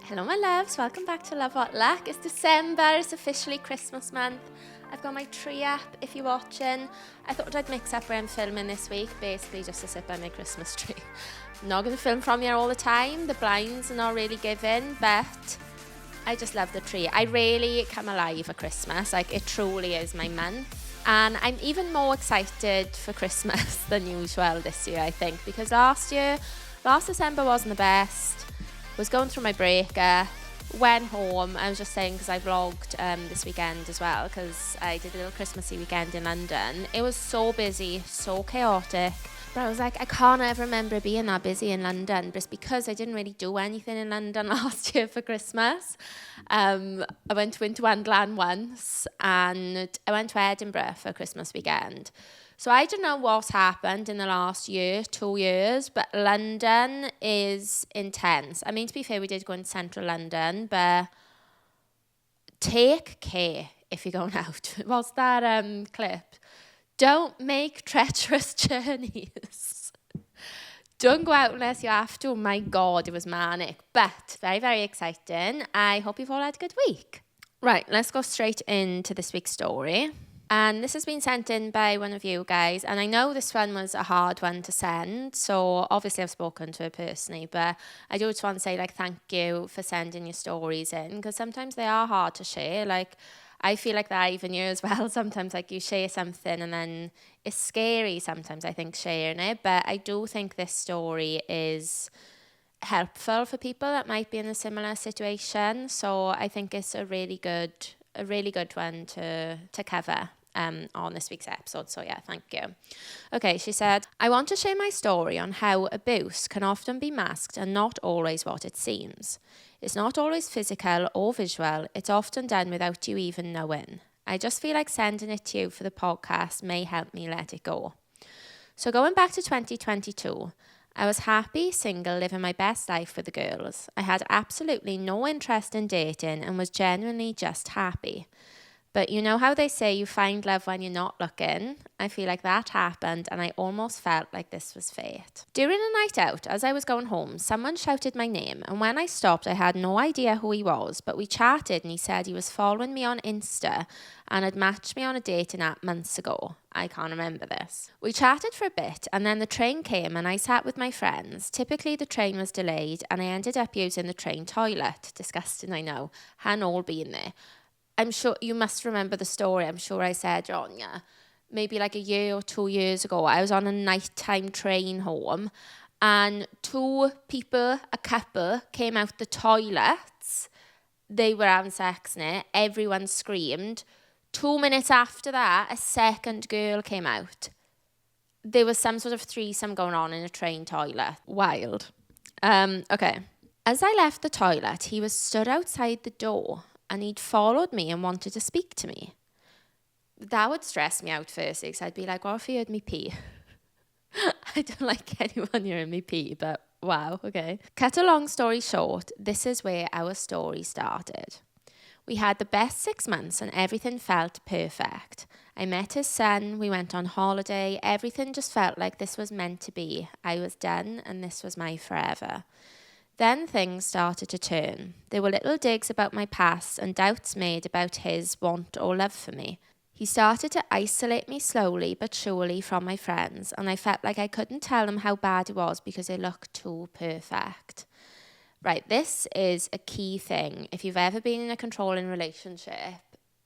Hello my loves, welcome back to Love What Luck. It's December, it's officially Christmas month. I've got my tree up if you're watching. I thought I'd mix up where I'm filming this week, basically just to sit by my Christmas tree. I'm not going to film from here all the time, the blinds are not really giving, but I just love the tree. I really come alive at Christmas, like it truly is my month. And I'm even more excited for Christmas than usual this year, I think, because last December wasn't the best. Was going through my breakup, went home. I was just saying because I vlogged this weekend as well because I did a little Christmassy weekend in London. It was so busy, so chaotic. But I was like, I can't ever remember being that busy in London just because I didn't really do anything in London last year for Christmas. I went to Wonderland once and I went to Edinburgh for Christmas weekend. So I don't know what's happened in the last year, 2 years, but London is intense. I mean, to be fair, we did go in central London, but take care if you're going out. What's that clip? Don't make treacherous journeys. Don't go out unless you have to. My God, it was manic, but very, very exciting. I hope you've all had a good week. Right, let's go straight into this week's story. And this has been sent in by one of you guys. And I know this one was a hard one to send. So obviously I've spoken to her personally. But I do just want to say thank you for sending your stories in. Because sometimes they are hard to share. I feel like that even you as well. Sometimes you share something and then it's scary sometimes, I think, sharing it. But I do think this story is helpful for people that might be in a similar situation. So I think it's a really good one to cover on this week's episode. So yeah, thank you. Okay, she said, I want to share my story on how abuse can often be masked and not always what it seems. It's not always physical or visual. It's often done without you even knowing. I just feel like sending it to you for the podcast may help me let it go. So going back to 2022, I was happy, single, living my best life with the girls. I had absolutely no interest in dating and was genuinely just happy. But you know how they say you find love when you're not looking? I feel like that happened and I almost felt like this was fate. During a night out, as I was going home, someone shouted my name, and when I stopped I had no idea who he was, but we chatted and he said he was following me on Insta and had matched me on a dating app months ago. I can't remember this. We chatted for a bit and then the train came and I sat with my friends. Typically the train was delayed and I ended up using the train toilet. Disgusting, I know. Hadn't all been there. I'm sure you must remember the story. I'm sure I said on maybe a year or 2 years ago, I was on a nighttime train home and two people, a couple, came out the toilets. They were having sex in it. Everyone screamed. 2 minutes after that, a second girl came out. There was some sort of threesome going on in a train toilet. Wild. Okay. As I left the toilet, he was stood outside the door and he'd followed me and wanted to speak to me. That would stress me out firstly because I'd be like, what if he heard me pee? I don't like anyone hearing me pee, but wow, okay. Cut a long story short, this is where our story started. We had the best 6 months and everything felt perfect. I met his son, we went on holiday, everything just felt like this was meant to be. I was done and this was my forever. Then things started to turn. There were little digs about my past and doubts made about his want or love for me. He started to isolate me slowly but surely from my friends, and I felt like I couldn't tell them how bad it was because it looked too perfect. Right, this is a key thing. If you've ever been in a controlling relationship,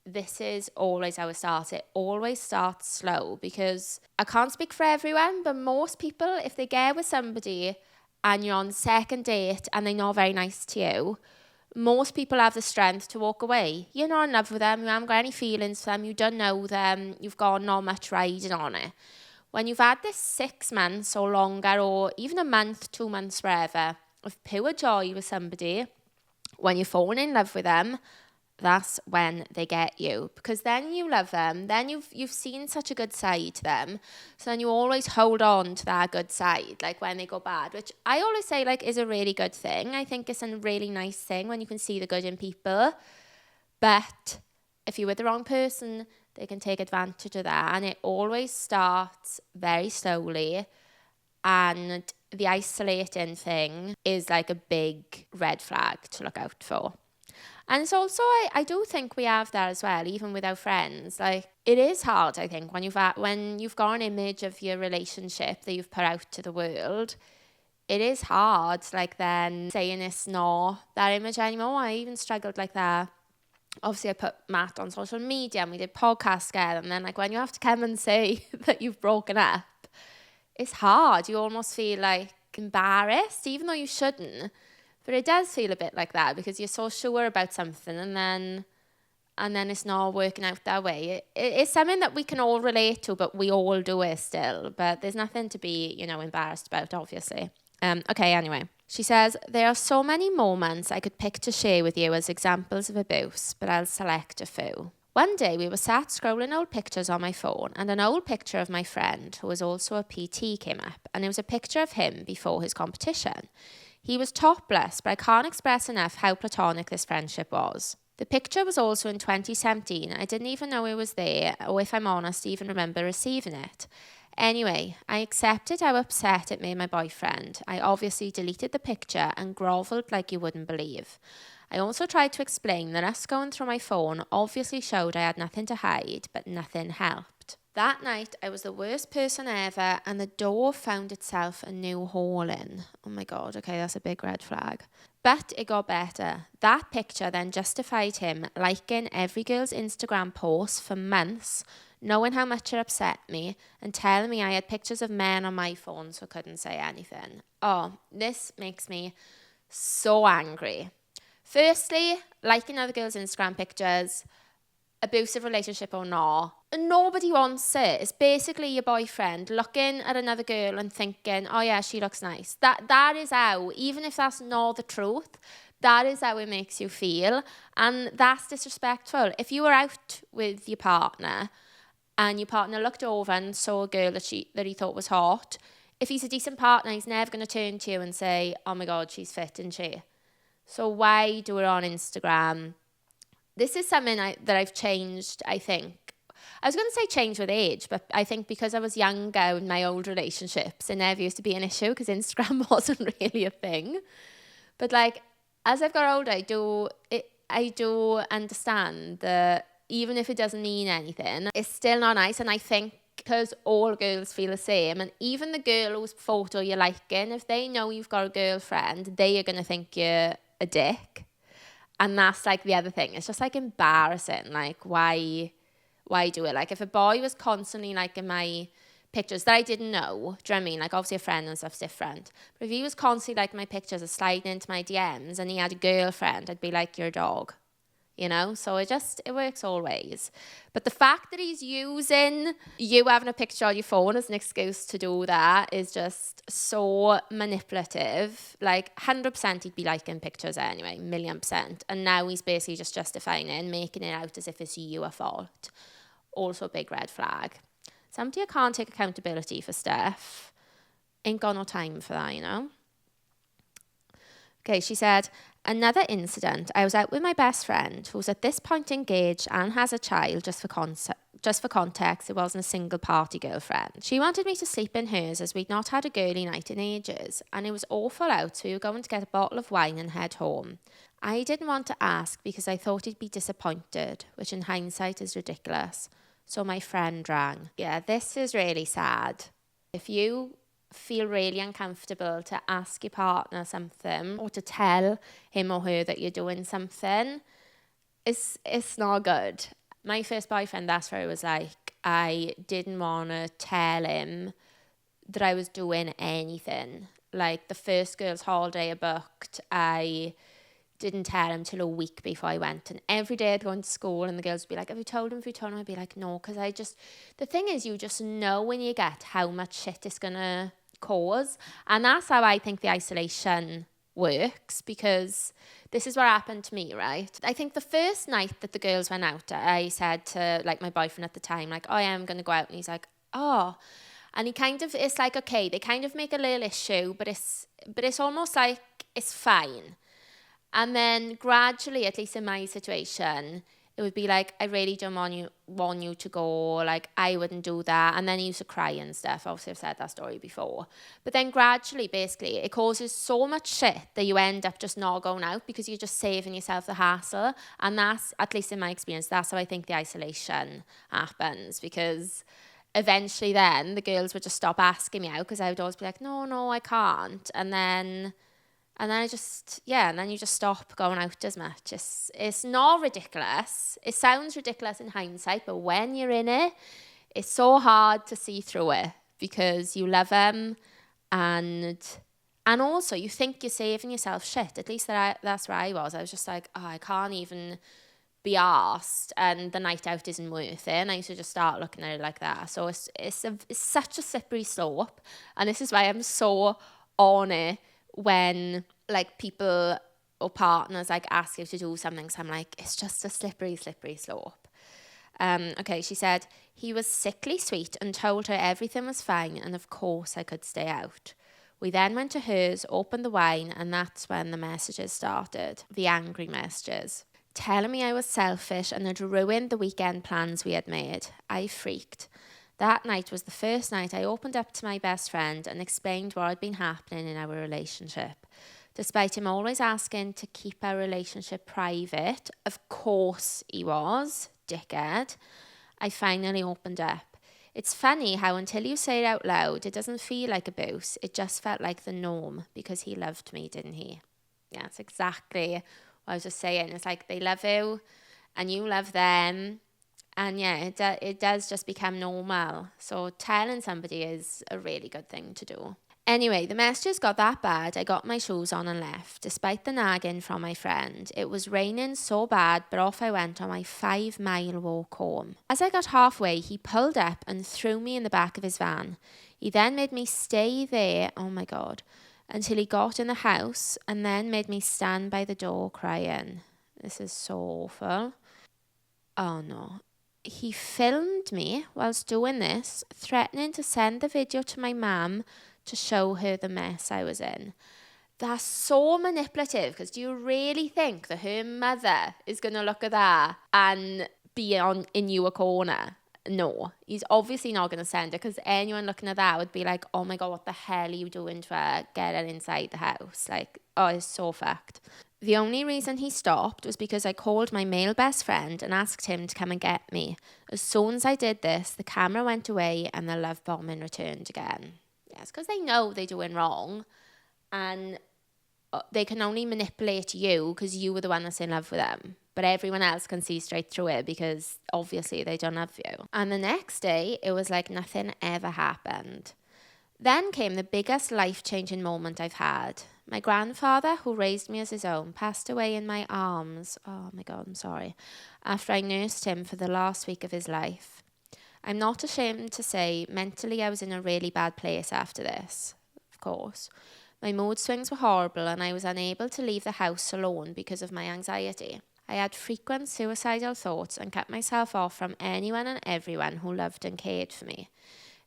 this is always how it starts. It always starts slow because I can't speak for everyone, but most people, if they get with somebody and you're on second date and they're not very nice to you, most people have the strength to walk away. You're not in love with them, you haven't got any feelings for them, you don't know them, you've got not much riding on it. When you've had this 6 months or longer, or even a month, 2 months, wherever, of pure joy with somebody, when you're falling in love with them, that's when they get you, because then you love them, then you've seen such a good side to them, so then you always hold on to that good side when they go bad, which I always say is a really good thing. I think it's a really nice thing when you can see the good in people, but if you're with the wrong person, they can take advantage of that, and it always starts very slowly and the isolating thing is like a big red flag to look out for. And it's also, I do think we have that as well, even with our friends. Like, it is hard, I think, when you've got an image of your relationship that you've put out to the world. It is hard, like, then saying it's not that image anymore. I even struggled like that. Obviously, I put Matt on social media and we did podcasts together. And then, like, when you have to come and say that you've broken up, it's hard. You almost feel, like, embarrassed, even though you shouldn't. But it does feel a bit like that because you're so sure about something and then it's not working out that way. It's something that we can all relate to, but we all do it still. But there's nothing to be, embarrassed about, obviously. Okay, anyway. She says, there are so many moments I could pick to share with you as examples of abuse, but I'll select a few. One day we were sat scrolling old pictures on my phone and an old picture of my friend, who was also a PT, came up, and it was a picture of him before his competition. He was topless, but I can't express enough how platonic this friendship was. The picture was also in 2017. I didn't even know it was there, or if I'm honest, even remember receiving it. Anyway, I accepted how upset it made my boyfriend. I obviously deleted the picture and grovelled like you wouldn't believe. I also tried to explain that us going through my phone obviously showed I had nothing to hide, but nothing helped. That night, I was the worst person ever, and the door found itself a new hole in. Oh my God, okay, that's a big red flag. But it got better. That picture then justified him liking every girl's Instagram post for months, knowing how much it upset me, and telling me I had pictures of men on my phone so I couldn't say anything. Oh, this makes me so angry. Firstly, liking other girls' Instagram pictures, abusive relationship or not, nobody wants it. It's basically your boyfriend looking at another girl and thinking, oh yeah, she looks nice. That is how, even if that's not the truth, that is how it makes you feel. And that's disrespectful. If you were out with your partner and your partner looked over and saw a girl that he thought was hot, if he's a decent partner, he's never going to turn to you and say, oh my God, she's fit, isn't she? So why do it on Instagram? This is something that I've changed, I think. I was going to say change with age, but I think because I was younger in my old relationships, it never used to be an issue because Instagram wasn't really a thing. But like, as I've got older, I do understand that even if it doesn't mean anything, it's still not nice. And I think because all girls feel the same, and even the girl whose photo you're liking, if they know you've got a girlfriend, they are going to think you're a dick. And that's like the other thing. It's just like embarrassing. Like, why do it? Like, if a boy was constantly like in my pictures that I didn't know, do you know what I mean? Like, obviously a friend and stuff's different. But if he was constantly like my pictures or sliding into my DMs and he had a girlfriend, I'd be like, you're a dog. So it works all ways. But the fact that he's using you having a picture on your phone as an excuse to do that is just so manipulative. Like, 100% he'd be liking pictures anyway, 1,000,000%. And now he's basically just justifying it and making it out as if it's your fault. Also a big red flag. Somebody who can't take accountability for stuff ain't got no time for that, Okay, she said, another incident, I was out with my best friend who was at this point engaged and has a child. Just for context, it wasn't a single party girlfriend. She wanted me to sleep in hers as we'd not had a girly night in ages, and it was awful out, so we were going to get a bottle of wine and head home. I didn't want to ask because I thought he'd be disappointed, which in hindsight is ridiculous. So my friend rang. Yeah, this is really sad. If you feel really uncomfortable to ask your partner something or to tell him or her that you're doing something, it's not good. My first boyfriend, that's where it was like, I didn't want to tell him that I was doing anything. Like, the first girls' holiday I booked, I didn't tell him till a week before I went. And every day I'd go into school and the girls would be like, have you told him? I'd be like, no, because the thing is, you just know when you get how much shit it's going to cause. And that's how I think the isolation works, because this is what happened to me, right? I think the first night that the girls went out, I said to like my boyfriend at the time, like, oh yeah, I'm going to go out. And he's like, oh. And it's like, okay, they kind of make a little issue, but it's almost like it's fine. And then gradually, at least in my situation, it would be like, I really don't want you to go, like, I wouldn't do that. And then he used to cry and stuff. Obviously, I've said that story before. But then gradually, basically, it causes so much shit that you end up just not going out because you're just saving yourself the hassle. And that's, at least in my experience, that's how I think the isolation happens. Because eventually then the girls would just stop asking me out because I would always be like, no, I can't. And then I just, and then you just stop going out as much. It's not ridiculous. It sounds ridiculous in hindsight, but when you're in it, it's so hard to see through it because you love them, and also you think you're saving yourself shit. At least that's where I was. I was just like, I can't even be arsed, and the night out isn't worth it. And I used to just start looking at it like that. So it's such a slippery slope, and this is why I'm so on it when like people or partners like ask you to do something. So I'm like, it's just a slippery slope. Okay, she said, he was sickly sweet and told her everything was fine, and of course I could stay out. We then went to hers, opened the wine, and that's when the messages started, the angry messages, telling me I was selfish and had ruined the weekend plans we had made. I freaked. That night was the first night I opened up to my best friend and explained what had been happening in our relationship. Despite him always asking to keep our relationship private, of course he was, dickhead, I finally opened up. It's funny how until you say it out loud, it doesn't feel like abuse. It just felt like the norm because he loved me, didn't he? Yeah, that's exactly what I was just saying. It's like they love you and you love them. And yeah, it does just become normal. So telling somebody is a really good thing to do. Anyway, the messages got that bad, I got my shoes on and left, despite the nagging from my friend. It was raining so bad, but off I went on my 5-mile walk home. As I got halfway, he pulled up and threw me in the back of his van. He then made me stay there, oh my God, until he got in the house, and then made me stand by the door crying. This is so awful. Oh no. He filmed me whilst doing this, threatening to send the video to my mum to show her the mess I was in. That's so manipulative, because do you really think that her mother is going to look at that and be in your corner? No, he's obviously not going to send it, because anyone looking at that would be like, oh my God, what the hell are you doing to her? Get her inside the house. Like, oh, it's so fucked. The only reason he stopped was because I called my male best friend and asked him to come and get me. As soon as I did this, the camera went away and the love bombing returned again. Yes, because they know they're doing wrong, and they can only manipulate you because you were the one that's in love with them. But everyone else can see straight through it because obviously they don't love you. And the next day, it was like nothing ever happened. Then came the biggest life-changing moment I've had. My grandfather, who raised me as his own, passed away in my arms. Oh my God, I'm sorry. After I nursed him for the last week of his life. I'm not ashamed to say, mentally I was in a really bad place after this, of course. My mood swings were horrible and I was unable to leave the house alone because of my anxiety. I had frequent suicidal thoughts and cut myself off from anyone and everyone who loved and cared for me.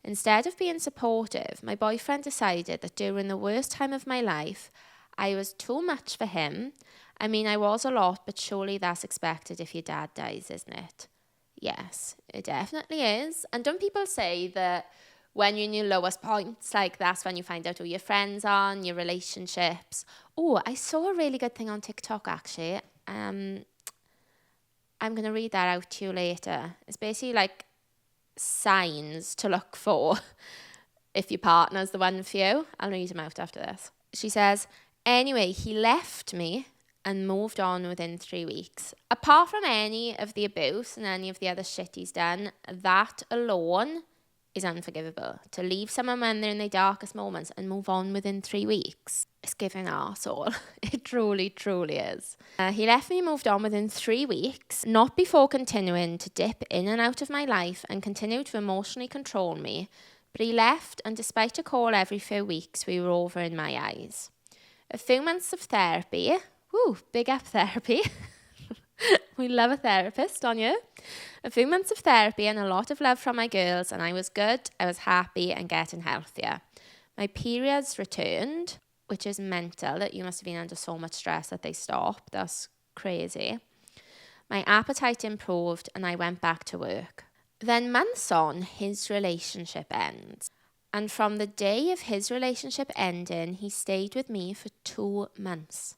Instead of being supportive, my boyfriend decided that during the worst time of my life, I was too much for him. I mean, I was a lot, but surely that's expected if your dad dies, isn't it? Yes, it definitely is. And don't people say that when you're in your lowest points, like that's when you find out who your friends are and your relationships? Oh, I saw a really good thing on TikTok, actually. I'm going to read that out to you later. It's basically like signs to look for if your partner's the one for you. I'll read them out after this. She says, anyway, he left me and moved on within 3 weeks. Apart from any of the abuse and any of the other shit he's done, that alone is unforgivable. To leave someone when they're in their darkest moments and move on within 3 weeks. It's giving arsehole. It truly, truly is. He left me and moved on within 3 weeks, not before continuing to dip in and out of my life and continue to emotionally control me. But he left, and despite a call every few weeks, we were over in my eyes. A few months of therapy. Woo, big up therapy. We love a therapist, don't you? A few months of therapy and a lot of love from my girls, and I was good, I was happy and getting healthier. My periods returned, which is mental, that you must have been under so much stress that they stopped. That's crazy. My appetite improved and I went back to work. Then months on, his relationship ends. And from the day of his relationship ending, he stayed with me for 2 months.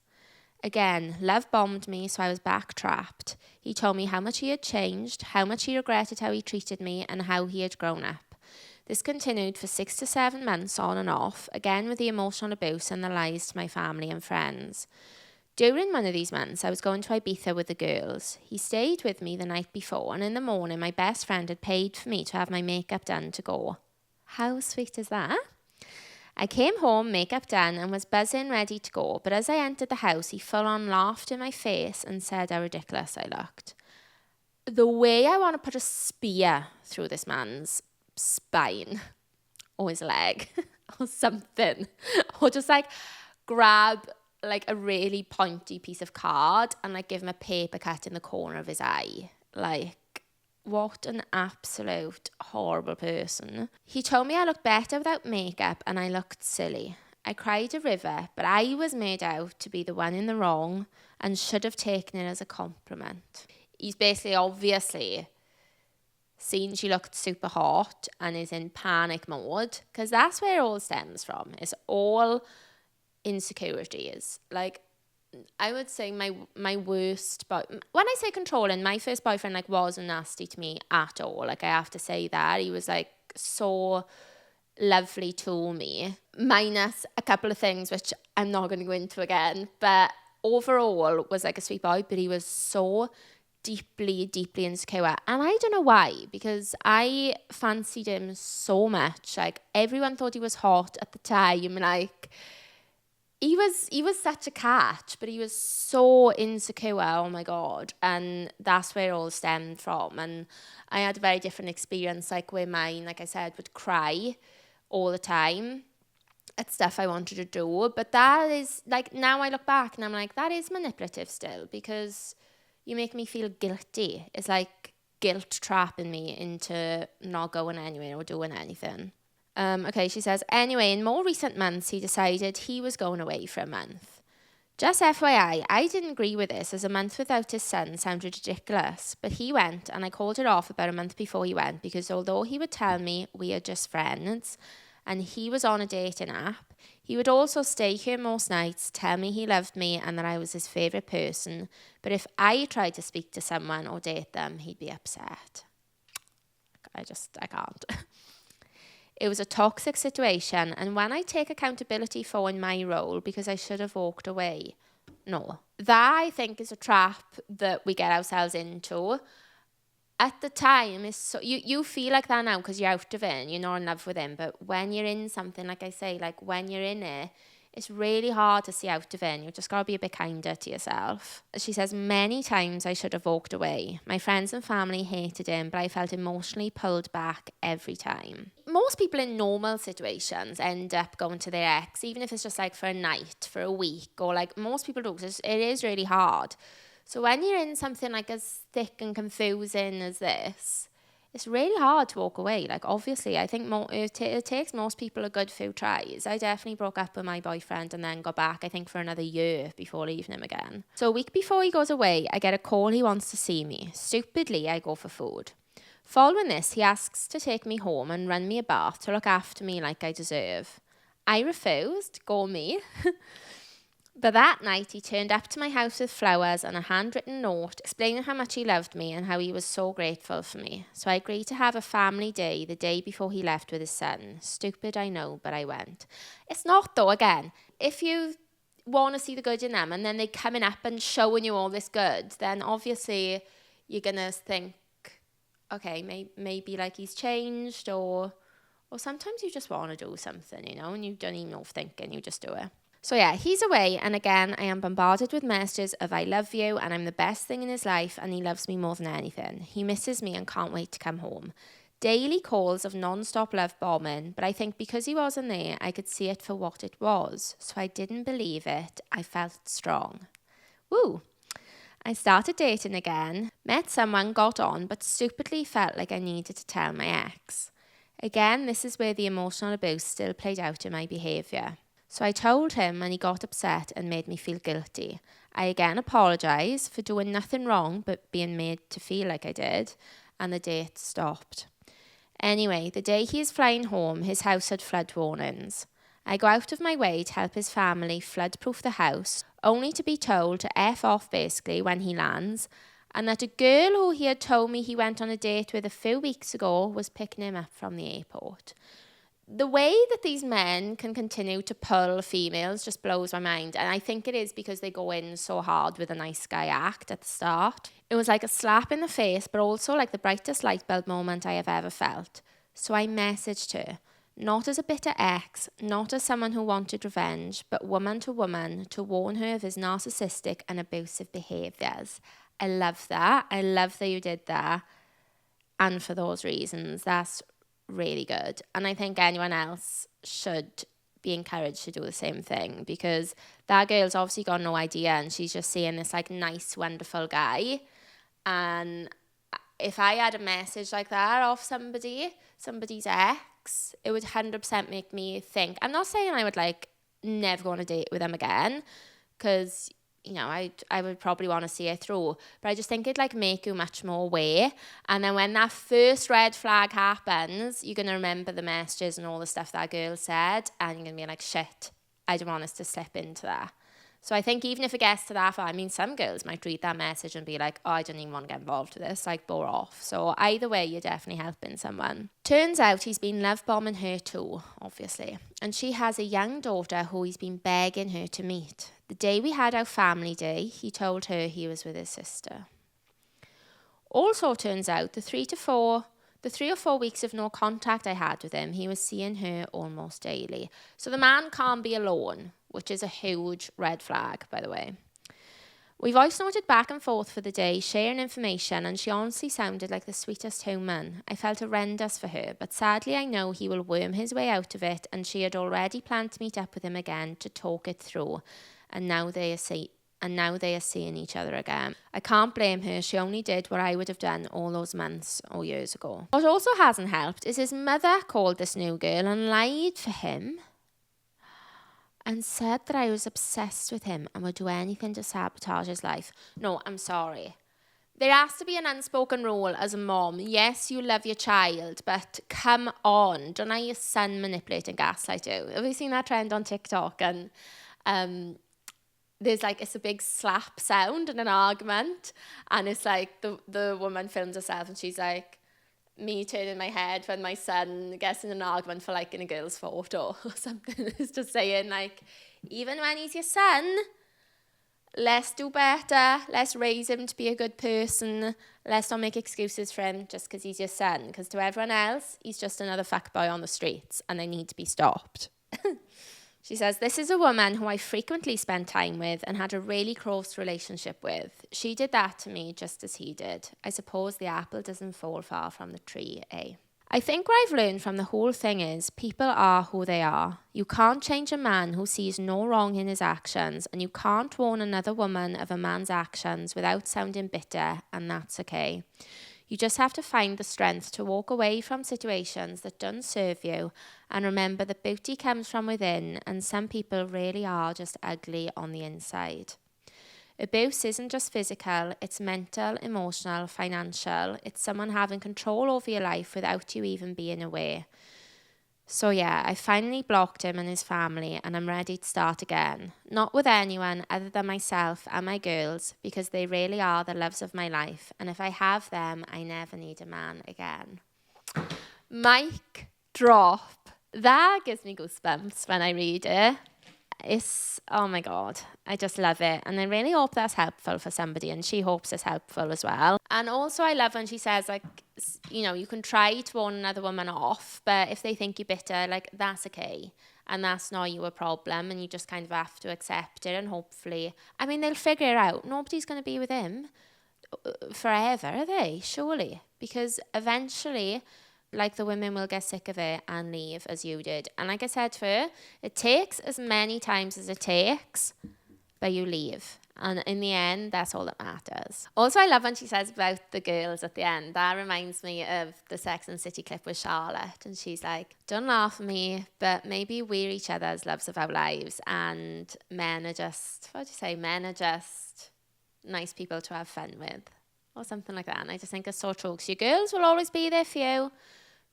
Again, love bombed me, so I was back trapped. He told me how much he had changed, how much he regretted how he treated me, and how he had grown up. This continued for 6 to 7 months on and off, again with the emotional abuse and the lies to my family and friends. During one of these months, I was going to Ibiza with the girls. He stayed with me the night before, and in the morning, my best friend had paid for me to have my makeup done to go. How sweet is that? I came home, makeup done, and was buzzing, ready to go, but as I entered the house, he full on laughed in my face and said how ridiculous I looked. The way I want to put a spear through this man's spine, or his leg, or something, or just like grab like a really pointy piece of card and like give him a paper cut in the corner of his eye. Like, what an absolute horrible person. He told me I looked better without makeup and I looked silly. I cried a river, but I was made out to be the one in the wrong and should have taken it as a compliment. He's basically obviously seen she looked super hot and is in panic mode, because that's where it all stems from. It's all insecurities. Like, I would say my worst, but when I say controlling, my first boyfriend like wasn't nasty to me at all. Like, I have to say that he was like so lovely to me, minus a couple of things which I'm not going to go into again, but overall was like a sweet boy. But he was so deeply insecure, and I don't know why, because I fancied him so much. Like, everyone thought he was hot at the time. Like, he was such a catch, but he was so insecure, oh my God. And that's where it all stemmed from. And I had a very different experience, like where mine, like I said, would cry all the time at stuff I wanted to do. But that is, like, now I look back and I'm like, that is manipulative still, because you make me feel guilty. It's like guilt trapping me into not going anywhere or doing anything. Okay, she says, anyway, in more recent months, he decided he was going away for a month. Just FYI, I didn't agree with this, as a month without his son sounded ridiculous, but he went and I called it off about a month before he went, because although he would tell me we are just friends and he was on a dating app, he would also stay here most nights, tell me he loved me and that I was his favourite person, but if I tried to speak to someone or date them, he'd be upset. I can't. It was a toxic situation, and when I take accountability for in my role because I should have walked away, no. That, I think, is a trap that we get ourselves into. At the time, is so you feel like that now because you're out of it and you're not in love with him, but when you're in something, like I say, like when you're in it, it's really hard to see out of it, and you've just got to be a bit kinder to yourself. She says, many times I should have walked away. My friends and family hated him, but I felt emotionally pulled back every time. Most people in normal situations end up going to their ex, even if it's just like for a night, for a week, or like most people do, because it is really hard. So when you're in something like as thick and confusing as this, it's really hard to walk away. Like, obviously, I think it takes most people a good few tries. I definitely broke up with my boyfriend and then got back, I think, for another year before leaving him again. So a week before he goes away, I get a call he wants to see me. Stupidly, I go for food. Following this, he asks to take me home and run me a bath to look after me like I deserve. I refused, go me. But that night, he turned up to my house with flowers and a handwritten note explaining how much he loved me and how he was so grateful for me. So I agreed to have a family day the day before he left with his son. Stupid, I know, but I went. It's not, though, again. If you want to see the good in them and then they coming up and showing you all this good, then obviously you're going to think, okay, maybe like he's changed, or sometimes you just want to do something, you know, and you don't even know thinking, you just do it. So yeah, he's away, and again, I am bombarded with messages of I love you and I'm the best thing in his life and he loves me more than anything. He misses me and can't wait to come home. Daily calls of non-stop love bombing, but I think because he wasn't there, I could see it for what it was. So I didn't believe it. I felt strong. Woo! I started dating again, met someone, got on, but stupidly felt like I needed to tell my ex. Again, this is where the emotional abuse still played out in my behaviour. So I told him and he got upset and made me feel guilty. I again apologised for doing nothing wrong but being made to feel like I did, and the date stopped. Anyway, the day he is flying home, his house had flood warnings. I go out of my way to help his family flood-proof the house, only to be told to F off basically when he lands, and that a girl who he had told me he went on a date with a few weeks ago was picking him up from the airport. The way that these men can continue to pull females just blows my mind. And I think it is because they go in so hard with a nice guy act at the start. It was like a slap in the face, but also like the brightest light bulb moment I have ever felt. So I messaged her, not as a bitter ex, not as someone who wanted revenge, but woman, to warn her of his narcissistic and abusive behaviours. I love that. I love that you did that. And for those reasons, that's really good. And I think anyone else should be encouraged to do the same thing, because that girl's obviously got no idea and she's just seeing this like nice, wonderful guy. And if I had a message like that off somebody's ex, it would 100% make me think. I'm not saying I would like never go on a date with them again, because you know, I would probably want to see it through. But I just think it'd like make you much more aware. And then when that first red flag happens, you're going to remember the messages and all the stuff that girl said. And you're going to be like, shit, I don't want us to slip into that. So I think even if it gets to that far, I mean, some girls might read that message and be like, oh, I don't even want to get involved with this, like, bore off. So either way, you're definitely helping someone. Turns out he's been love bombing her too, obviously. And she has a young daughter who he's been begging her to meet. The day we had our family day, he told her he was with his sister. Also turns out the 3 or 4 weeks of no contact I had with him, he was seeing her almost daily. So the man can't be alone, which is a huge red flag, by the way. We voice noted back and forth for the day, sharing information, and she honestly sounded like the sweetest human. I felt horrendous for her, but sadly I know he will worm his way out of it, and she had already planned to meet up with him again to talk it through, and now they are seeing each other again. I can't blame her. She only did what I would have done all those months or years ago. What also hasn't helped is his mother called this new girl and lied for him and said that I was obsessed with him and would do anything to sabotage his life. No, I'm sorry. There has to be an unspoken rule as a mom. Yes, you love your child, but come on. Don't let your son manipulate and gaslight you. Have you seen that trend on TikTok? And there's like, it's a big slap sound in an argument. And it's like the woman films herself and she's like, me turning my head when my son gets in an argument for liking a girl's photo or something. It's just saying like, even when he's your son, let's do better. Let's raise him to be a good person. Let's not make excuses for him just because he's your son. Because to everyone else, he's just another fuckboy on the streets and they need to be stopped. She says, this is a woman who I frequently spent time with and had a really close relationship with. She did that to me just as he did. I suppose the apple doesn't fall far from the tree, eh? I think what I've learned from the whole thing is people are who they are. You can't change a man who sees no wrong in his actions, and you can't warn another woman of a man's actions without sounding bitter, and that's okay. You just have to find the strength to walk away from situations that don't serve you and remember that beauty comes from within, and some people really are just ugly on the inside. Abuse isn't just physical, it's mental, emotional, financial. It's someone having control over your life without you even being aware. So yeah, I finally blocked him and his family, and I'm ready to start again. Not with anyone other than myself and my girls, because they really are the loves of my life. And if I have them, I never need a man again. Mic drop. That gives me goosebumps when I read it. It's, oh my God, I just love it. And I really hope that's helpful for somebody, and she hopes it's helpful as well. And also I love when she says, like, you know, you can try to warn another woman off, but if they think you're bitter, like, that's okay. And that's not your problem, and you just kind of have to accept it, and hopefully, I mean, they'll figure it out. Nobody's going to be with him forever, are they? Surely. Because eventually, like, the women will get sick of it and leave, as you did. And like I said to her, it takes as many times as it takes, but you leave. And in the end, that's all that matters. Also, I love when she says about the girls at the end. That reminds me of the Sex and the City clip with Charlotte. And she's like, don't laugh at me, but maybe we're each other's loves of our lives. And men are just, men are just nice people to have fun with. Or something like that. And I just think it's so true. Because your girls will always be there for you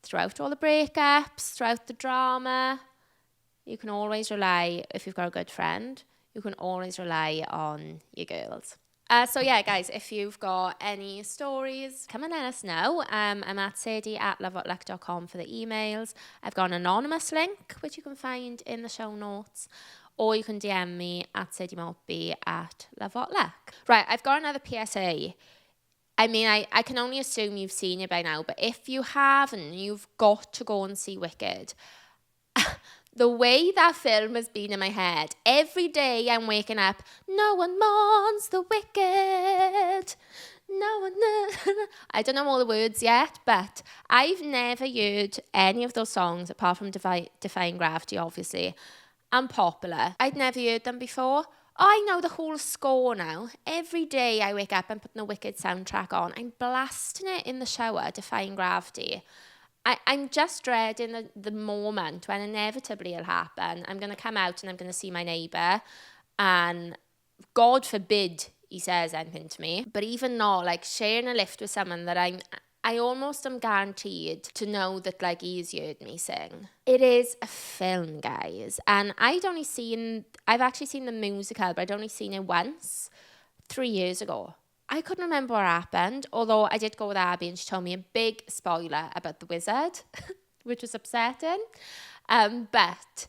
throughout all the breakups, throughout the drama. You can always rely, if you've got a good friend, you can always rely on your girls. So yeah, guys, if you've got any stories, come and let us know. I'm at Sadie@lovewhatluck.com for the emails. I've got an anonymous link, which you can find in the show notes. Or you can DM me at Sadie Maltby at lovewhatluck. Right, I've got another PSA. I mean, I can only assume you've seen it by now, but if you haven't, you've got to go and see Wicked. The way that film has been in my head, every day I'm waking up, no one mourns the wicked, no one, I don't know all the words yet, but I've never heard any of those songs, apart from Defying Gravity, obviously, and Popular. I'd never heard them before. I know the whole score now. Every day I wake up, I'm putting the Wicked soundtrack on. I'm blasting it in the shower, Defying Gravity. I'm just dreading the moment when inevitably it'll happen. I'm going to come out and I'm going to see my neighbour, and God forbid he says anything to me. But even not, like, sharing a lift with someone that I almost am guaranteed to know that, like, he's heard me sing. It is a film, guys. And I've actually seen the musical, but I'd only seen it once, 3 years ago. I couldn't remember what happened, although I did go with Abby and she told me a big spoiler about the wizard, which was upsetting. But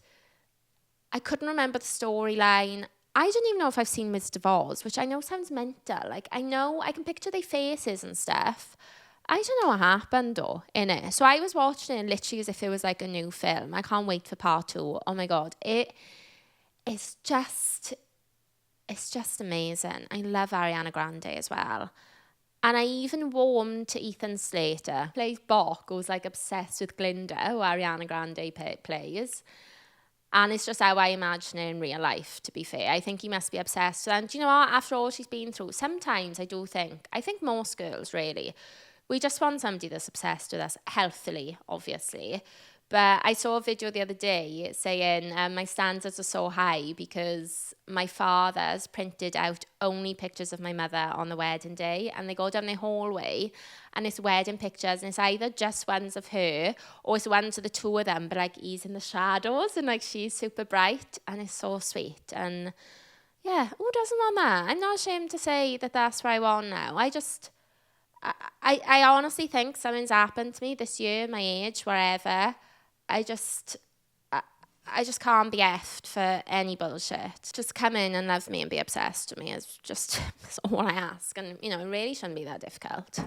I couldn't remember the storyline. I don't even know if I've seen Wizard of Oz, which I know sounds mental. Like, I know I can picture their faces and stuff. I don't know what happened though in it. So I was watching it literally as if it was like a new film. I can't wait for part 2. Oh my God. It's just amazing. I love Ariana Grande as well. And I even warmed to Ethan Slater. Plays Bok, who's like obsessed with Glinda, who Ariana Grande plays. And it's just how I imagine her in real life, to be fair. I think he must be obsessed. And do you know what? After all she's been through, sometimes I think most girls really, we just want somebody that's obsessed with us, healthily, obviously. But I saw a video the other day saying my standards are so high because my father's printed out only pictures of my mother on the wedding day, and they go down the hallway and it's wedding pictures, and it's either just ones of her or it's ones of the two of them, but like he's in the shadows and like she's super bright, and it's so sweet. And yeah, who doesn't want that? I'm not ashamed to say that that's what I want now. I honestly think something's happened to me this year, my age, wherever. I just can't be effed for any bullshit. Just come in and love me and be obsessed with me is just that's all I ask. And, you know, it really shouldn't be that difficult.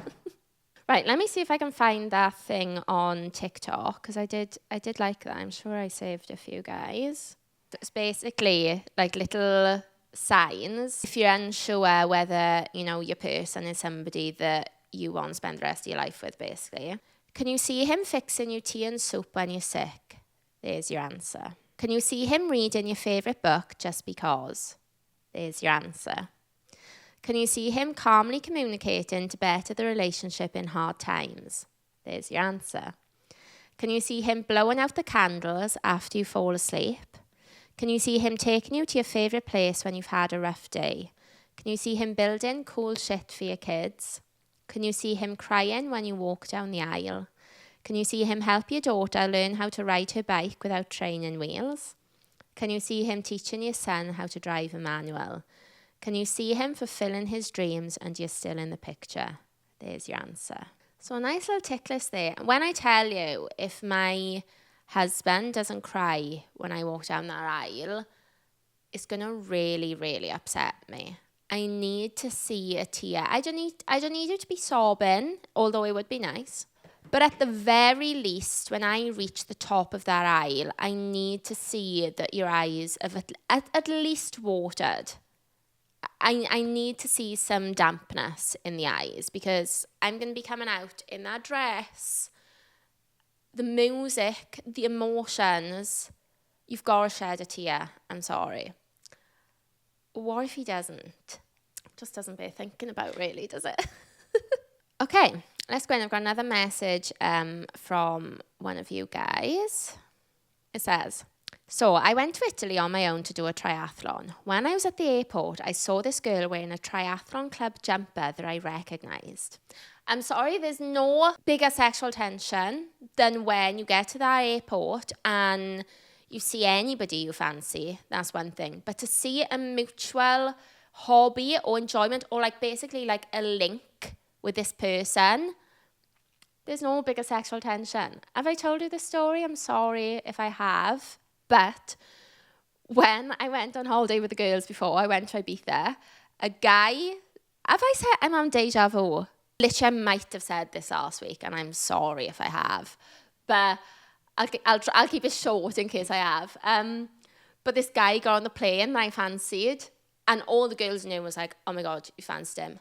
Right, let me see if I can find that thing on TikTok, because I did like that. I'm sure I saved a few guys. It's basically like little signs if you're unsure whether, you know, your person is somebody that you want to spend the rest of your life with, basically. Can you see him fixing your tea and soup when you're sick? There's your answer. Can you see him reading your favourite book just because? There's your answer. Can you see him calmly communicating to better the relationship in hard times? There's your answer. Can you see him blowing out the candles after you fall asleep? Can you see him taking you to your favourite place when you've had a rough day? Can you see him building cool shit for your kids? Can you see him crying when you walk down the aisle? Can you see him help your daughter learn how to ride her bike without training wheels? Can you see him teaching your son how to drive a manual? Can you see him fulfilling his dreams and you're still in the picture? There's your answer. So a nice little tick list there. When I tell you, if my husband doesn't cry when I walk down that aisle, it's going to really, really upset me. I need to see a tear. I don't need you to be sobbing, although it would be nice. But at the very least, when I reach the top of that aisle, I need to see that your eyes have at least watered. I need to see some dampness in the eyes, because I'm going to be coming out in that dress. The music, the emotions, you've got to shed a tear. I'm sorry. what if he doesn't? Just doesn't bear thinking about, really, does it? Okay, let's go in. I've got another message from one of you guys. It says, so I went to Italy on my own to do a triathlon. When I was at the airport, I saw this girl wearing a triathlon club jumper that I recognised. I'm sorry, there's no bigger sexual tension than when you get to that airport and you see anybody you fancy. That's one thing. But to see a mutual hobby or enjoyment, or like basically like a link with this person, there's no bigger sexual tension. Have I told you this story? I'm sorry if I have. But when I went on holiday with the girls before I went to Ibiza, a guy, have I said I'm on deja vu? Literally, I might have said this last week, and I'm sorry if I have. But I'll keep it short in case I have. But this guy got on the plane that I fancied, and all the girls knew was like, oh my God, you fancied him.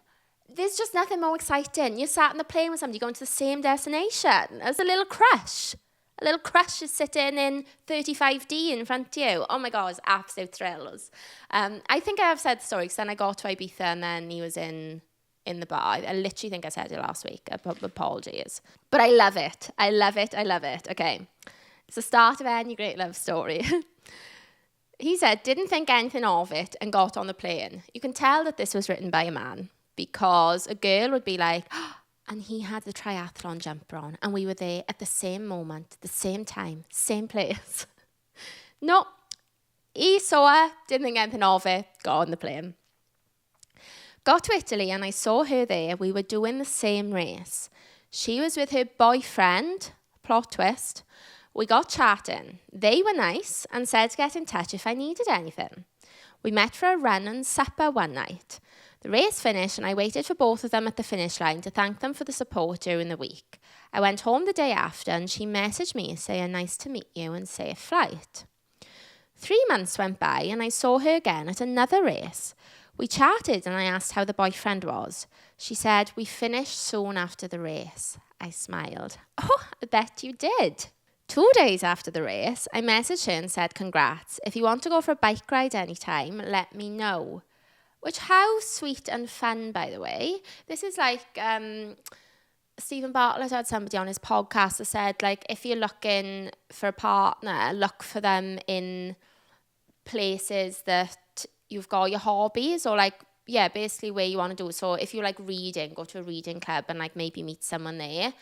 There's just nothing more exciting. You sat on the plane with somebody going to the same destination as a little crush. A little crush is sitting in 35D in front of you. Oh my God, it's absolute thrills. I think I have said the story because then I got to Ibiza and then he was in the bar. I literally think I said it last week. Apologies. But I love it. I love it. I love it. Okay. It's the start of any great love story. He said, didn't think anything of it and got on the plane. You can tell that this was written by a man because a girl would be like, oh, and he had the triathlon jumper on and we were there at the same moment, the same time, same place. No, he saw her, didn't think anything of it, got on the plane. Got to Italy and I saw her there. We were doing the same race. She was with her boyfriend, plot twist. We got chatting. They were nice and said to get in touch if I needed anything. We met for a run and supper one night. The race finished and I waited for both of them at the finish line to thank them for the support during the week. I went home the day after and she messaged me saying nice to meet you and safe flight. 3 months went by and I saw her again at another race. We chatted and I asked how the boyfriend was. She said, we finished soon after the race. I smiled. Oh, I bet you did. 2 days after the race, I messaged her and said, congrats. If you want to go for a bike ride anytime, let me know. Which, how sweet and fun, by the way. This is like, Stephen Bartlett had somebody on his podcast that said, like, if you're looking for a partner, look for them in places that you've got your hobbies or like, yeah, basically where you want to do. So if you like reading, go to a reading club and like maybe meet someone there.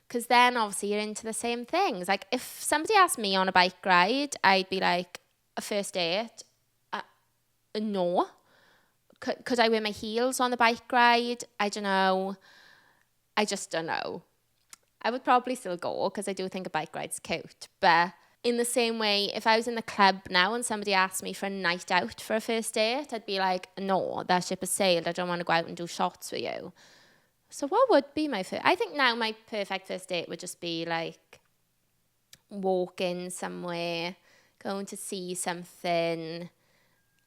Because then obviously you're into the same things. Like if somebody asked me on a bike ride, I'd be like, a first date? No. Could I wear my heels on the bike ride? I don't know. I just don't know. I would probably still go because I do think a bike ride's cute. But in the same way, if I was in the club now and somebody asked me for a night out for a first date, I'd be like, no, that ship has sailed. I don't want to go out and do shots with you. So what would be my first? I think now my perfect first date would just be like walking somewhere, going to see something.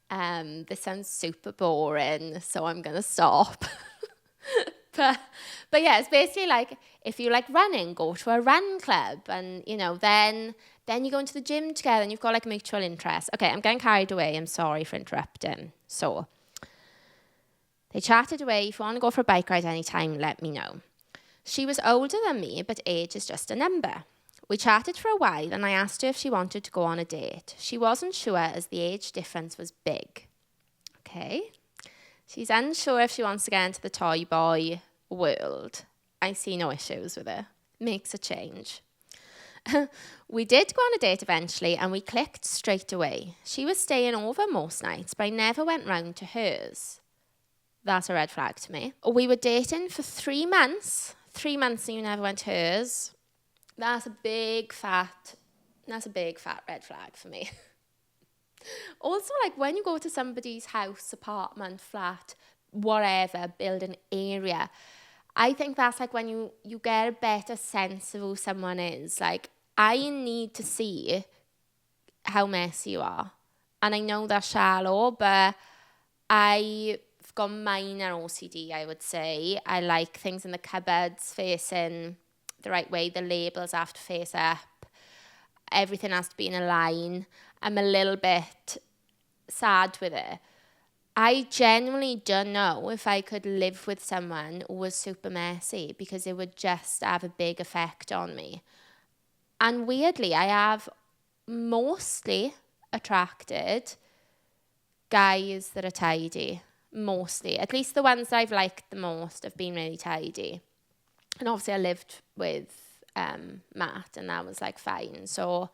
This sounds super boring, so I'm going to stop. but yeah, it's basically like if you like running, go to a run club and, you know, then you go into the gym together and you've got like mutual interest. Okay, I'm getting carried away. I'm sorry for interrupting. So they chatted away. If you want to go for a bike ride anytime, let me know. She was older than me, but age is just a number. We chatted for a while and I asked her if she wanted to go on a date. She wasn't sure as the age difference was big. Okay. She's unsure if she wants to get into the toy boy world. I see no issues with it. Makes a change. We did go on a date eventually and we clicked straight away. She was staying over most nights, but I never went round to hers. That's a red flag to me. We were dating for 3 months. 3 months and you never went to hers. That's a big fat red flag for me. Also, like when you go to somebody's house, apartment, flat, whatever, building area, I think that's like when you get a better sense of who someone is. Like, I need to see how messy you are. And I know that's shallow, but I've got minor OCD, I would say. I like things in the cupboards facing the right way. The labels have to face up. Everything has to be in a line. I'm a little bit sad with it. I genuinely don't know if I could live with someone who was super messy, because it would just have a big effect on me. And weirdly, I have mostly attracted guys that are tidy. Mostly. At least the ones that I've liked the most have been really tidy. And obviously I lived with Matt, and that was like fine. So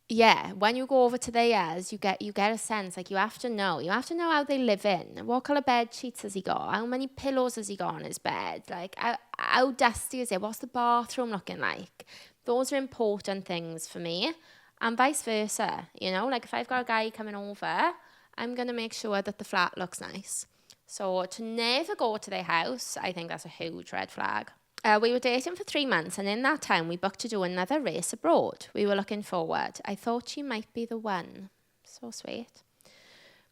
yeah, when you go over to theirs, you get a sense, like you have to know how they live in. What colour bed sheets has he got? How many pillows has he got on his bed? Like how dusty is it? What's the bathroom looking like? Those are important things for me, and vice versa. You know, like if I've got a guy coming over, I'm gonna make sure that the flat looks nice. So to never go to their house, I think that's a huge red flag. We were dating for 3 months, and in that time we booked to do another race abroad. We were looking forward. I thought she might be the one. So sweet.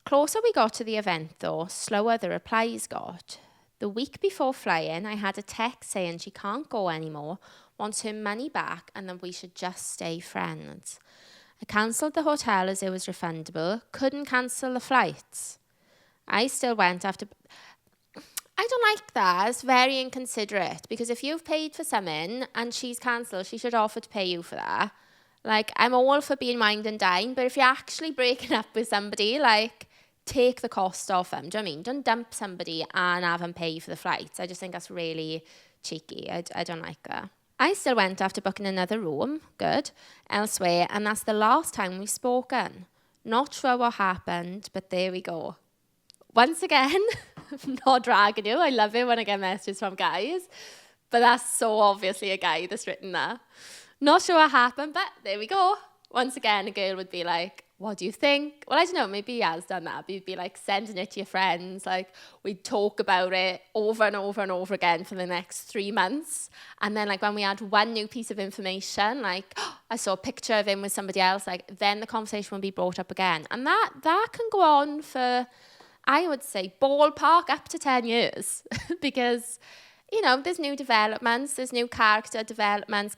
Closer we got to the event though, slower the replies got. The week before flying, I had a text saying she can't go anymore, wants her money back, and that we should just stay friends. I cancelled the hotel as it was refundable, couldn't cancel the flights. I still went after... I don't like that. It's very inconsiderate, because if you've paid for something and she's cancelled, she should offer to pay you for that. Like, I'm all for being wined and dined, but if you're actually breaking up with somebody, like, take the cost off them. Do you know what I mean? Don't dump somebody and have them pay for the flights. I just think that's really cheeky. I don't like that. I still went after booking another room, good, elsewhere, and that's the last time we've spoken. Not sure what happened, but there we go. Once again, I'm not dragging you. I love it when I get messages from guys. But that's so obviously a guy that's written that. Not sure what happened, but there we go. Once again, a girl would be like, what do you think? Well, I don't know, maybe he has done that. But you'd be like sending it to your friends. Like, we'd talk about it over and over and over again for the next 3 months. And then like when we had one new piece of information, like I saw a picture of him with somebody else, like then the conversation would be brought up again. And that can go on for... I would say ballpark up to 10 years because, you know, there's new developments, there's new character developments,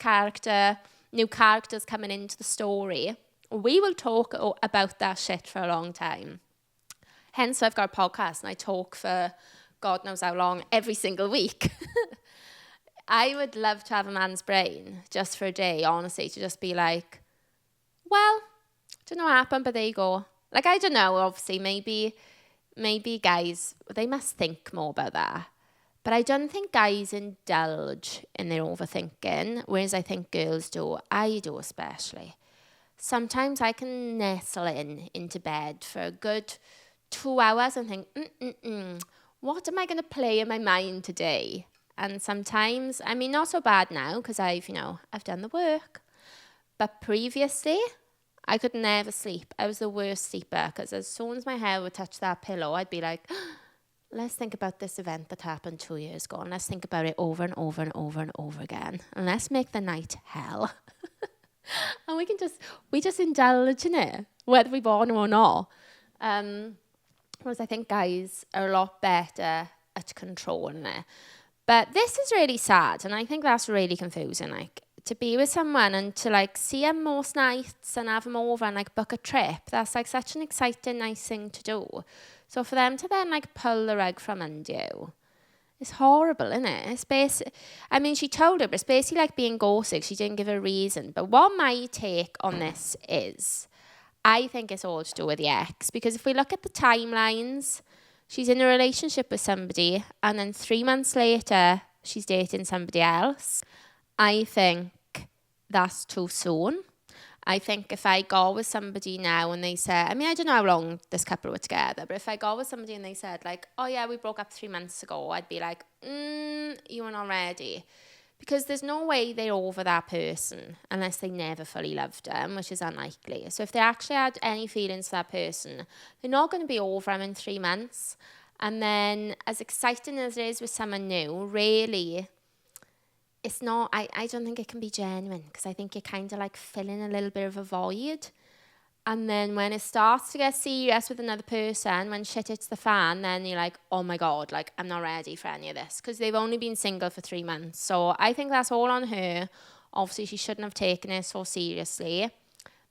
new characters coming into the story. We will talk about that shit for a long time. Hence, I've got a podcast and I talk for God knows how long every single week. I would love to have a man's brain just for a day, honestly, to just be like, well, don't know what happened, but there you go. Like, I don't know, obviously, maybe guys, they must think more about that. But I don't think guys indulge in their overthinking, whereas I think girls do. I do especially. Sometimes I can nestle into bed for a good 2 hours and think, what am I going to play in my mind today? And sometimes, I mean, not so bad now because I've done the work. But previously... I could never sleep. I was the worst sleeper because as soon as my hair would touch that pillow, I'd be like, let's think about this event that happened 2 years ago and let's think about it over and over and over and over again. And let's make the night hell. And we just indulge in it, whether we want to or not. Whereas I think guys are a lot better at controlling it. But this is really sad, and I think that's really confusing. Like, to be with someone and to like see them most nights and have them over and like book a trip, that's like such an exciting, nice thing to do. So for them to then like pull the rug from under you, it's horrible, isn't it? I mean, she told her, but it's basically like being ghosted. She didn't give a reason. But what my take on this is, I think it's all to do with the ex. Because if we look at the timelines, she's in a relationship with somebody and then 3 months later, she's dating somebody else. I think that's too soon. I think if I go with somebody now and they say, I mean, I don't know how long this couple were together, but if I go with somebody and they said like, oh yeah, we broke up 3 months ago, I'd be like, you are not ready. Because there's no way they're over that person unless they never fully loved them, which is unlikely. So if they actually had any feelings for that person, they're not going to be over them in 3 months. And then as exciting as it is with someone new, really... it's not, I don't think it can be genuine because I think you're kind of like filling a little bit of a void. And then when it starts to get serious with another person, when shit hits the fan, then you're like, oh my God, like I'm not ready for any of this because they've only been single for 3 months. So I think that's all on her. Obviously, she shouldn't have taken it so seriously.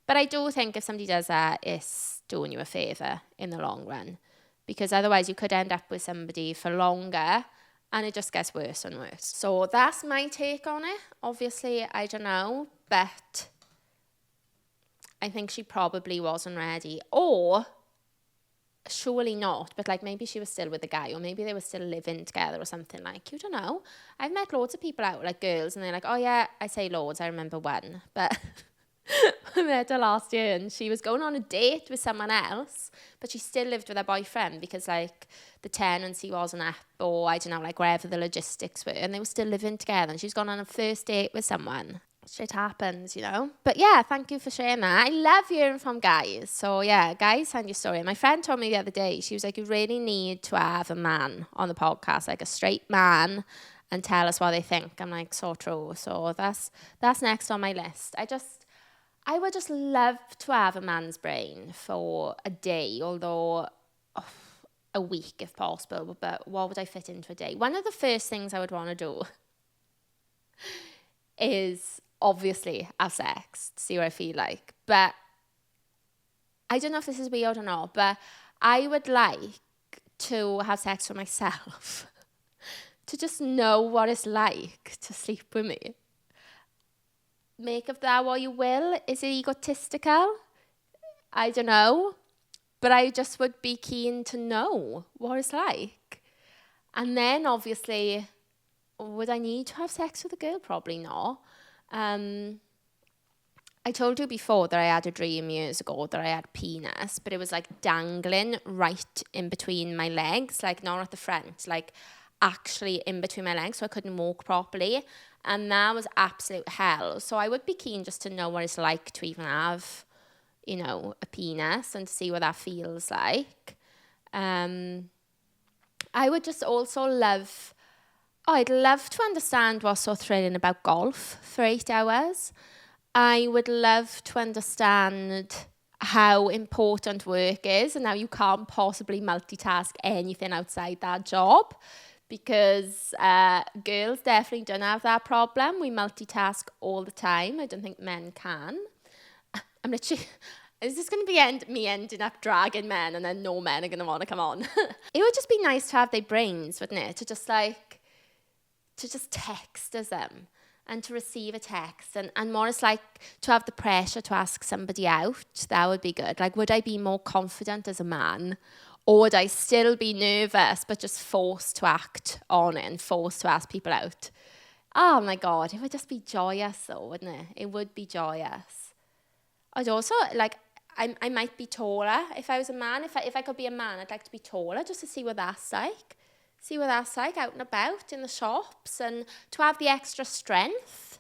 But I do think if somebody does that, it's doing you a favour in the long run. because otherwise you could end up with somebody for longer and it just gets worse and worse. So that's my take on it. Obviously, I don't know, but I think she probably wasn't ready. Or surely not, but like maybe she was still with the guy, or maybe they were still living together or something. Like, you don't know. I've met loads of people out, like girls, and they're like, oh yeah, I say loads, I remember one. But I met her last year and she was going on a date with someone else, but she still lived with her boyfriend because like the tenancy wasn't up, or I don't know, like wherever the logistics were, and they were still living together, and she's gone on a first date with someone. Shit happens, you know. But yeah, thank you for sharing that. I love hearing from guys. So yeah, guys, send your story. My friend told me the other day, she was like, you really need to have a man on the podcast, like a straight man, and tell us what they think. I'm like, so true. So that's next on my list. I would just love to have a man's brain for a day, although a week if possible. But what would I fit into a day? One of the first things I would want to do is obviously have sex to see what I feel like. But I don't know if this is weird or not, but I would like to have sex with myself to just know what it's like to sleep with me. Make of that what you will. Is it egotistical? I don't know. But I just would be keen to know what it's like. And then obviously, would I need to have sex with a girl? Probably not. I told you before that I had a dream years ago that I had a penis, but it was like dangling right in between my legs, like not at the front, like actually in between my legs, so I couldn't walk properly. And that was absolute hell. So I would be keen just to know what it's like to even have, you know, a penis and to see what that feels like. I would just also love... I'd love to understand what's so thrilling about golf for 8 hours. I would love to understand how important work is and how you can't possibly multitask anything outside that job, because girls definitely don't have that problem. We multitask all the time. I don't think men can. I'm literally... Is this going to be me ending up dragging men and then no men are going to want to come on? It would just be nice to have their brains, wouldn't it? To just text as them and to receive a text, and more it's like to have the pressure to ask somebody out. That would be good. Like, would I be more confident as a man, or would I still be nervous but just forced to act on it and forced to ask people out? Oh my God, it would just be joyous though, wouldn't it? It would be joyous. I'd also like, I might be taller if I was a man. If I could be a man, I'd like to be taller just to see what that's like. See what that's like out and about in the shops, and to have the extra strength.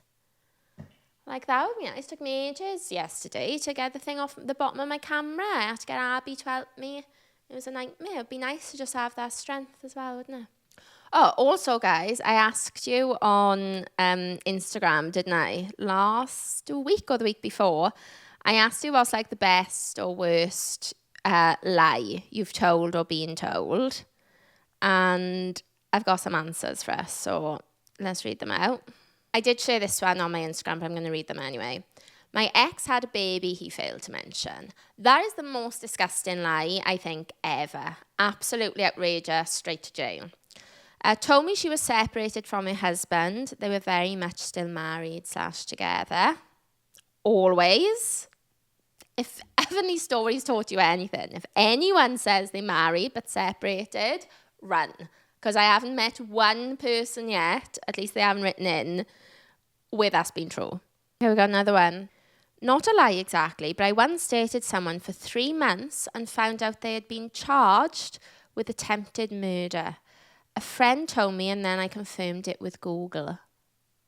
Like, that would be nice. It took me ages yesterday to get the thing off the bottom of my camera. I had to get Abby to help me. It was a nightmare. It would be nice to just have that strength as well, wouldn't it? Oh, also, guys, I asked you on Instagram, didn't I? Last week or the week before. I asked you what's like the best or worst lie you've told or been told. And I've got some answers for us, so let's read them out. I did share this one on my Instagram, but I'm going to read them anyway. My ex had a baby he failed to mention. That is the most disgusting lie, I think, ever. Absolutely outrageous, straight to jail. Told me she was separated from her husband. They were very much still married / together. Always. If ever these stories taught you anything, if anyone says they're married but separated, run. Because I haven't met one person yet, at least they haven't written in, where that's been true. Here we got another one. Not a lie exactly, but I once dated someone for 3 months and found out they had been charged with attempted murder. A friend told me and then I confirmed it with Google.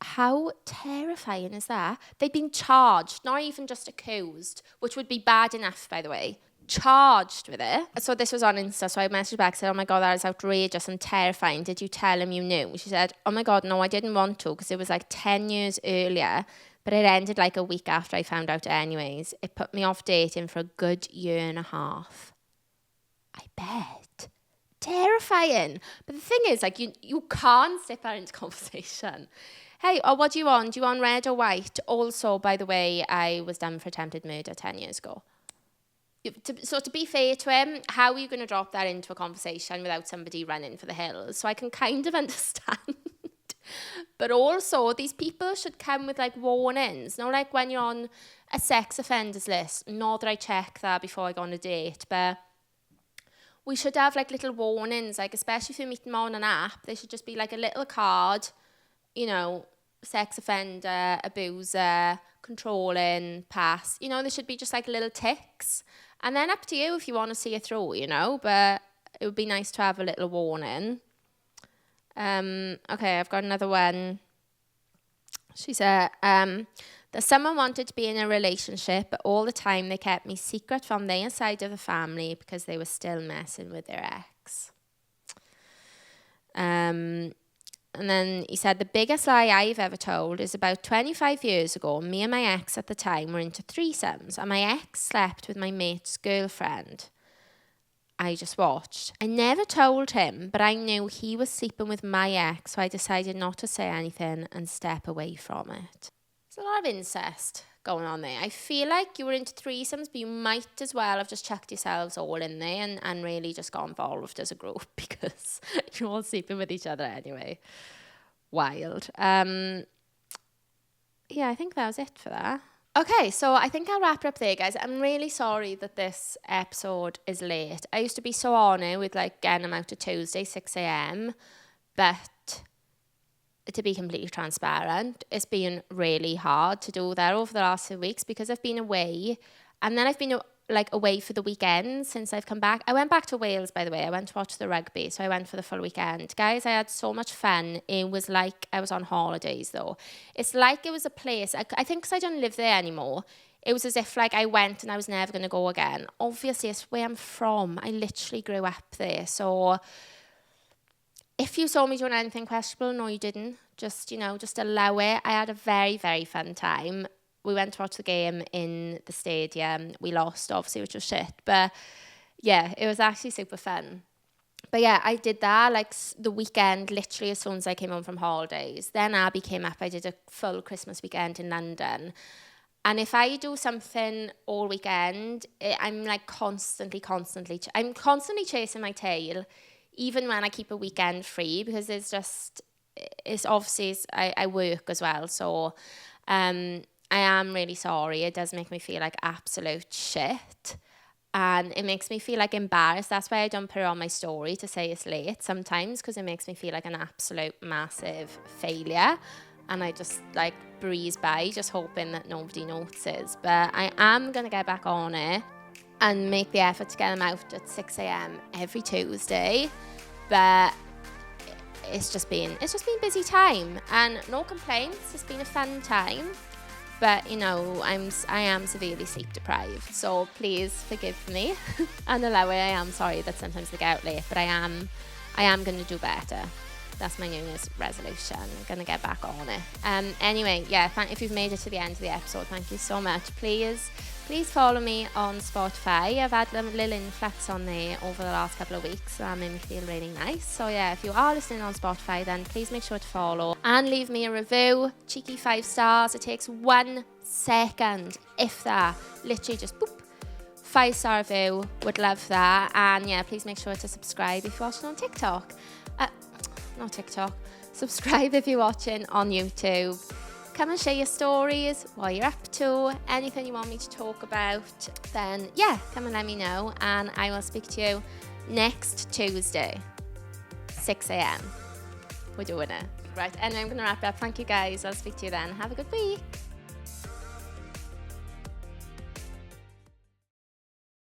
How terrifying is that? They'd been charged, not even just accused, which would be bad enough, by the way. Charged with it. So this was on Insta, so I messaged back, said, oh my God, that is outrageous and terrifying. Did you tell him you knew? She said, oh my God, no, I didn't want to, because it was like 10 years earlier, but it ended like a week after I found out anyways. It put me off dating for a good 1.5 years. I bet. Terrifying. But the thing is, like, you can't slip that into conversation. Hey, what do you want? Do you want red or white? Also, by the way, I was done for attempted murder 10 years ago. So to be fair to him, how are you going to drop that into a conversation without somebody running for the hills? So I can kind of understand. But also, these people should come with like warnings. Not like when you're on a sex offenders list. Not that I check that before I go on a date, but we should have like little warnings, like especially if you meet them on an app, there should just be like a little card, you know, sex offender, abuser, controlling, pass. You know, there should be just like little ticks. And then up to you if you want to see it through, you know, but it would be nice to have a little warning. Okay, I've got another one. She said, that someone wanted to be in a relationship, but all the time they kept me secret from their side of the family because they were still messing with their ex. And then he said, the biggest lie I've ever told is about 25 years ago, me and my ex at the time were into threesomes, and my ex slept with my mate's girlfriend. I just watched. I never told him, but I knew he was sleeping with my ex, so I decided not to say anything and step away from it. There's a lot of incest going on there. I feel like you were into threesomes, but you might as well have just chucked yourselves all in there and really just got involved as a group because you're all sleeping with each other anyway. Wild. Yeah, I think that was it for that. Okay, so I think I'll wrap it up there, guys. I'm really sorry that this episode is late. I used to be so on it with like getting them out to Tuesday, 6 a.m. But to be completely transparent, it's been really hard to do that over the last 2 weeks because I've been away. And then I've been away for the weekend since I've come back. I went back to Wales, by the way. I went to watch the rugby, so I went for the full weekend. Guys, I had so much fun. It was like I was on holidays, though. It's like it was a place. I think because I don't live there anymore, it was as if like I went and I was never going to go again. Obviously, it's where I'm from. I literally grew up there. So if you saw me doing anything questionable, no, you didn't. Just allow it. I had a very, very fun time. We went to watch the game in the stadium. We lost, obviously, which was shit. But yeah, it was actually super fun. But yeah, I did that like the weekend, literally as soon as I came home from holidays. Then Abby came up. I did a full Christmas weekend in London. And if I do something all weekend, I'm like constantly chasing my tail, even when I keep a weekend free, because it's obviously, I work as well. So, I am really sorry. It does make me feel like absolute shit. And it makes me feel like embarrassed. That's why I don't put it on my story to say it's late sometimes, because it makes me feel like an absolute massive failure. And I just like breeze by, just hoping that nobody notices. But I am going to get back on it and make the effort to get them out at 6 a.m. every Tuesday. But it's just been busy time and no complaints. It's been a fun time. But, you know, I am severely sleep deprived. So please forgive me and allow it. I am sorry that sometimes they get out late, but I am going to do better. That's my New Year's resolution. I'm going to get back on it. Anyway, yeah, if you've made it to the end of the episode, thank you so much. Please follow me on Spotify. I've had a little influx on there over the last couple of weeks. That made me feel really nice. So yeah, if you are listening on Spotify, then please make sure to follow and leave me a review. Cheeky 5 stars. It takes 1 second, if that. Literally just boop. 5-star review. Would love that. And yeah, please make sure to subscribe if you're watching on TikTok. Not TikTok. Subscribe if you're watching on YouTube. Come and share your stories, what you're up to, anything you want me to talk about. Then, yeah, come and let me know. And I will speak to you next Tuesday, 6 a.m. We're doing it. Right, anyway, I'm going to wrap it up. Thank you, guys. I'll speak to you then. Have a good week.